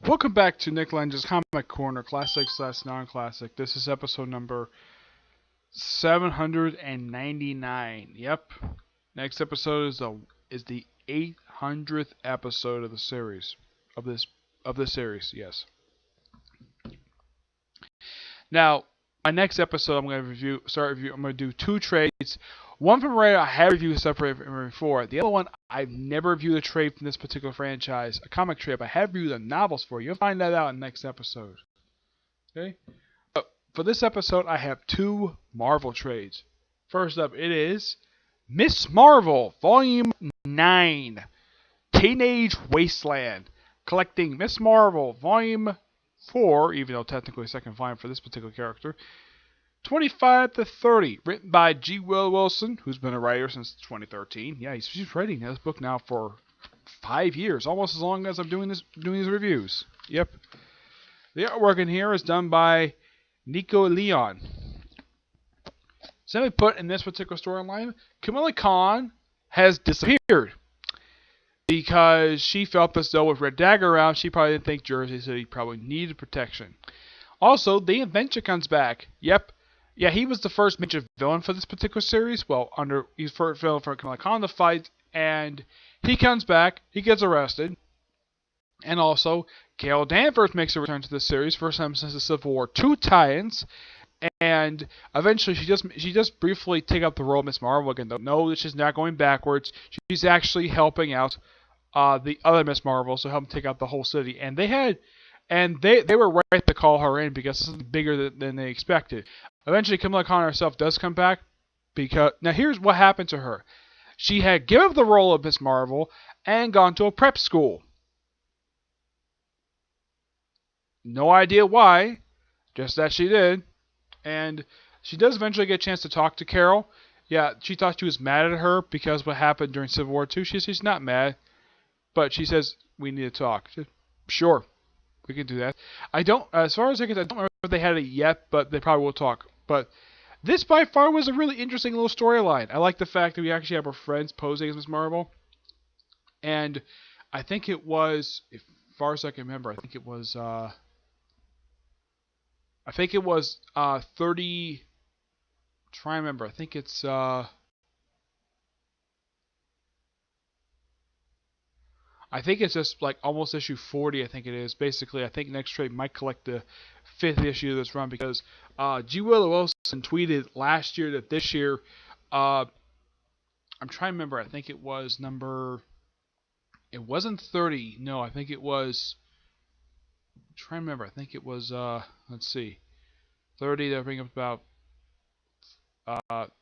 Welcome back to Nick Lenz's Comic Corner, classic/non-classic. This is episode number 799. Yep. Next episode is the 800th episode of the series. Of this series, yes. Now, my next episode I'm going to I'm going to do two trades. One from Ray I have reviewed separate from before. The other one, I've never reviewed a trade from this particular franchise, a comic trade. But I have reviewed the novels for you. You'll find that out in the next episode. Okay? But for this episode, I have two Marvel trades. First up, it is Miss Marvel, Volume 9, Teenage Wasteland. Collecting Miss Marvel, Volume 4, even though technically second volume for this particular character. 25 to 30, written by G. Will Wilson, who's been a writer since 2013. Yeah, he's writing this book now for 5 years, almost as long as I'm doing these reviews. Yep. The artwork in here is done by Nico Leon. Simply put, in this particular storyline, Kamala Khan has disappeared because she felt as though with Red Dagger around, she probably didn't think Jersey City probably needed protection. Also, the Inventor comes back. Yep. Yeah, he was the first major villain for this particular series. Well, he's first villain for Kamala Khan to fight, and he comes back. He gets arrested, and also Carol Danvers makes a return to the series, first time since the Civil War II tie-ins, and eventually she just briefly take up the role of Miss Marvel again. Though no, she's not going backwards. She's actually helping out the other Miss Marvel, so help them take out the whole city, and they were right to call her in because this is bigger than they expected. Eventually, Kamala Khan herself does come back because now here's what happened to her. She had given up the role of Miss Marvel and gone to a prep school. No idea why, just that she did. And she does eventually get a chance to talk to Carol. Yeah, she thought she was mad at her because what happened during Civil War II. She's not mad, but she says we need to talk. Said, sure, we can do that. As far as I don't remember if they had it yet, but they probably will talk. But this by far was a really interesting little storyline. I like the fact that we actually have our friends posing as Miss Marvel. And I think it was, as far as I can remember, I think it was 30. Try and remember. I think it's just like almost issue 40. I think it is. Basically, I think next trade might collect the 5th issue of this run because G. Willow Wilson tweeted last year that this year, I'm trying to remember. I think it was number. It wasn't 30. No, I think it was. I'm trying to remember. I think it was. Let's see, 30. That bring up about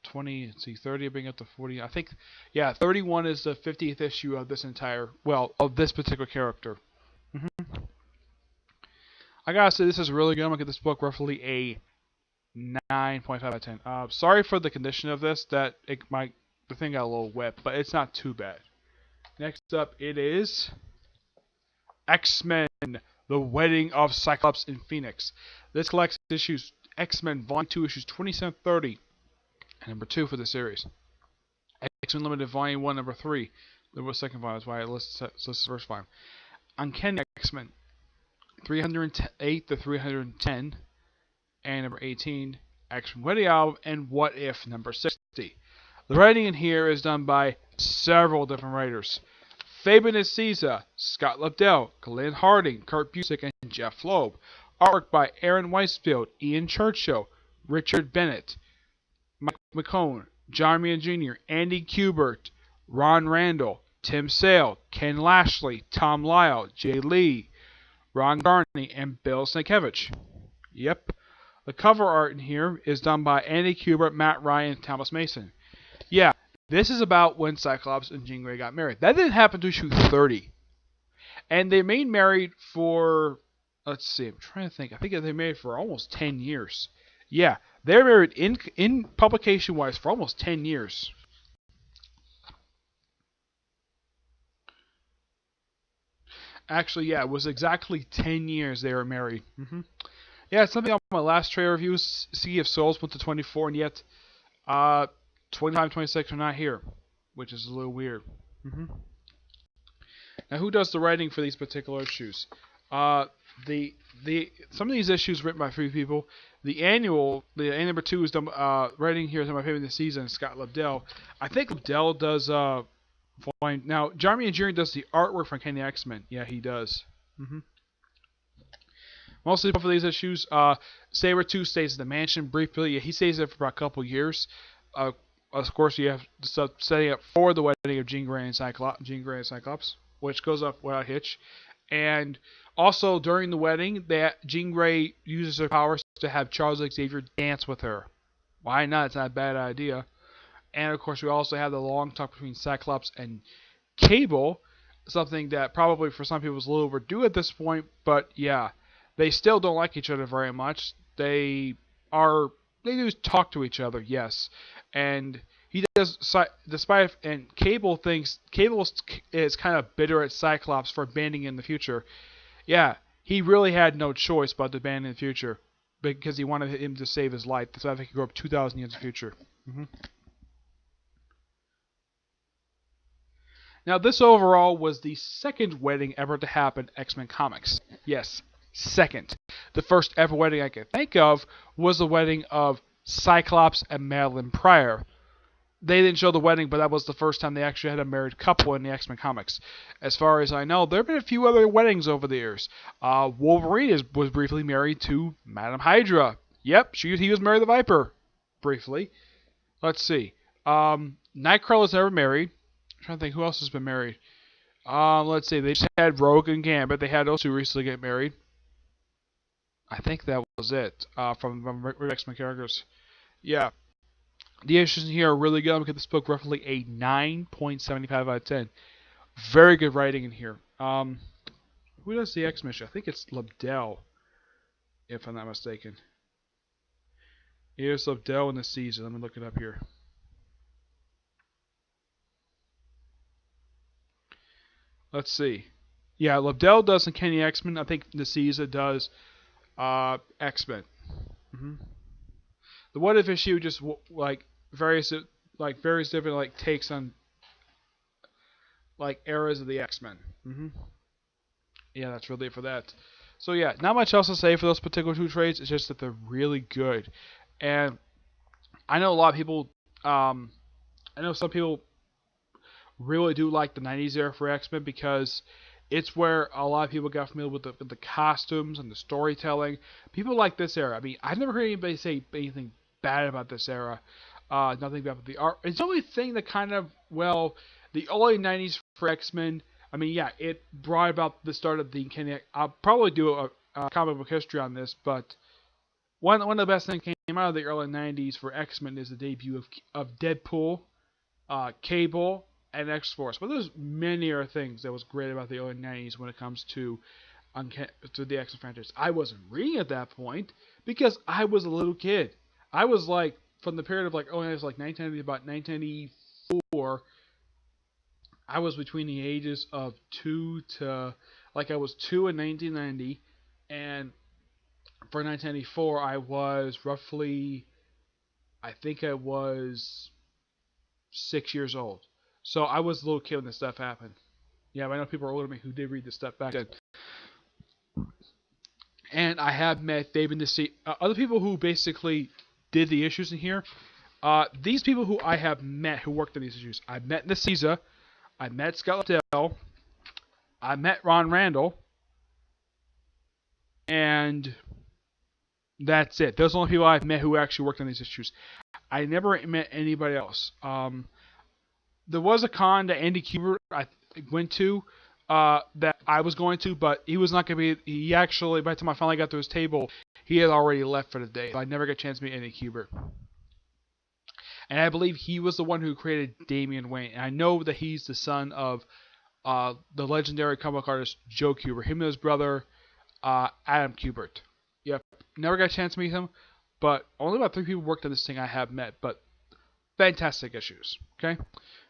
20. Let's see, 30. Bring up to 40. I think, yeah, 31 is the 50th issue of this of this particular character. I gotta say, this is really good. I'm gonna give this book roughly a 9.5 out of 10. Sorry for the condition of this. The thing got a little wet, but it's not too bad. Next up, it is X-Men: The Wedding of Cyclops and Phoenix. This collects issues X-Men Volume 2, issues 27-30, and number 2 for the series. X-Men Limited Volume 1, number 3. There was second volume. That's why I listed the first volume. Uncanny X-Men 308 to 310, and number 18, X-Men Wedding Album, and What If, number 60. The writing in here is done by several different writers. Fabian Aziza, Scott Lobdell, Glenn Harding, Kurt Busiek, and Jeff Loeb. Artwork by Aaron Weisfield, Ian Churchill, Richard Bennett, Mike McCone, John Romita Jr., Andy Kubert, Ron Randall, Tim Sale, Ken Lashley, Tom Lyle, Jay Lee, Ron Garney, and Bill Sienkiewicz. Yep. The cover art in here is done by Andy Kubert, Matt Ryan, and Thomas Mason. Yeah, this is about when Cyclops and Jean Grey got married. That didn't happen to issue 30. And they remained married for, let's see, I'm trying to think. I think they married for almost 10 years. Yeah, they're married in publication-wise for almost 10 years. Actually, yeah, it was exactly 10 years they were married. Yeah, it's something on my last trade review. Sea of Souls went to 24, and yet 25 and 26 are not here, which is a little weird. Now, who does the writing for these particular issues? Uh, the some of these issues written by three people. The annual number 2 is done. Writing here is my favorite this season. Scott Lobdell. I think Lobdell does. Now Jeremy Engineering does the artwork for Kenny X-Men. Yeah, he does. Mostly for these issues. Saber 2 stays at the mansion briefly. Yeah, he stays there for about a couple years. Of course, you have stuff setting up for the wedding of Jean Grey and Cyclops, which goes up without hitch. And also during the wedding, that Jean Grey uses her powers to have Charles Xavier dance with her. Why not? It's not a bad idea. And of course, we also have the long talk between Cyclops and Cable, something that probably for some people is a little overdue at this point. But yeah, they still don't like each other very much. They do talk to each other, yes, and he does. Despite and Cable is kind of bitter at Cyclops for abandoning in the future. Yeah, he really had no choice but to abandon in the future because he wanted him to save his life. So I think he grew up 2,000 years in the future. Now, this overall was the second wedding ever to happen in X-Men comics. Yes, second. The first ever wedding I can think of was the wedding of Cyclops and Madeline Pryor. They didn't show the wedding, but that was the first time they actually had a married couple in the X-Men comics. As far as I know, there have been a few other weddings over the years. Wolverine was briefly married to Madame Hydra. Yep, he was married to Viper. Briefly. Let's see. Nightcrawler was never married. I'm trying to think who else has been married. Let's see. They just had Rogue and Gambit. They had those two recently get married. I think that was it from X-Men characters. Yeah. The issues in here are really good. I'm going to give this book roughly a 9.75 out of 10. Very good writing in here. Who does the X-Men issue? I think it's Lobdell, if I'm not mistaken. Here's Lobdell in the season. Let me look it up here. Let's see. Yeah, Lobdell does in Kenny X-Men. I think Naciza does X-Men. The What If issue just various different takes on eras of the X-Men. Yeah, that's really it for that. So yeah, not much else to say for those particular two trades. It's just that they're really good, and I know a lot of people. I know some people really do like the 90s era for X-Men because it's where a lot of people got familiar with the costumes and the storytelling. People like this era. I mean, I've never heard anybody say anything bad about this era. Nothing bad about the art. It's the only thing that kind of, the early 90s for X-Men, I mean, yeah, it brought about the start of the Kenny. I'll probably do a comic book history on this, but one of the best things that came out of the early 90s for X-Men is the debut of Deadpool, Cable, and X-Force. But there's many other things that was great about the early 90s when it comes to the X-Men franchise. I wasn't reading at that point because I was a little kid. I was from the period of it was 1990 about 1994. I was between the ages of 2 to I was 2 in 1990, and for 1994 I was roughly, I think I was 6 years old. So I was a little kid when this stuff happened. Yeah, but I know people are older than me who did read this stuff back then. And I have met David Naciza, other people who basically did the issues in here. These people who I have met who worked on these issues. I met Naciza. I met Scott Lobdell. I met Ron Randall. And that's it. Those are the only people I've met who actually worked on these issues. I never met anybody else. There was a con that Andy Kubert I went to that I was going to, but he was not going to be. He actually, by the time I finally got to his table, he had already left for the day. So I never got a chance to meet Andy Kubert. And I believe he was the one who created Damian Wayne. And I know that he's the son of the legendary comic artist Joe Kubert. Him and his brother Adam Kubert. Yep, never got a chance to meet him, but only about 3 people worked on this thing I have met. But fantastic issues. Okay.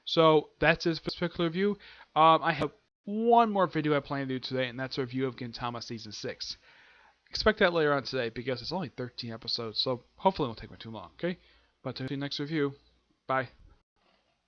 So that's it for this particular review. I have one more video I plan to do today, and that's a review of Gintama Season 6. Expect that later on today because it's only 13 episodes, so hopefully it won't take me too long, okay? But until the next review, bye.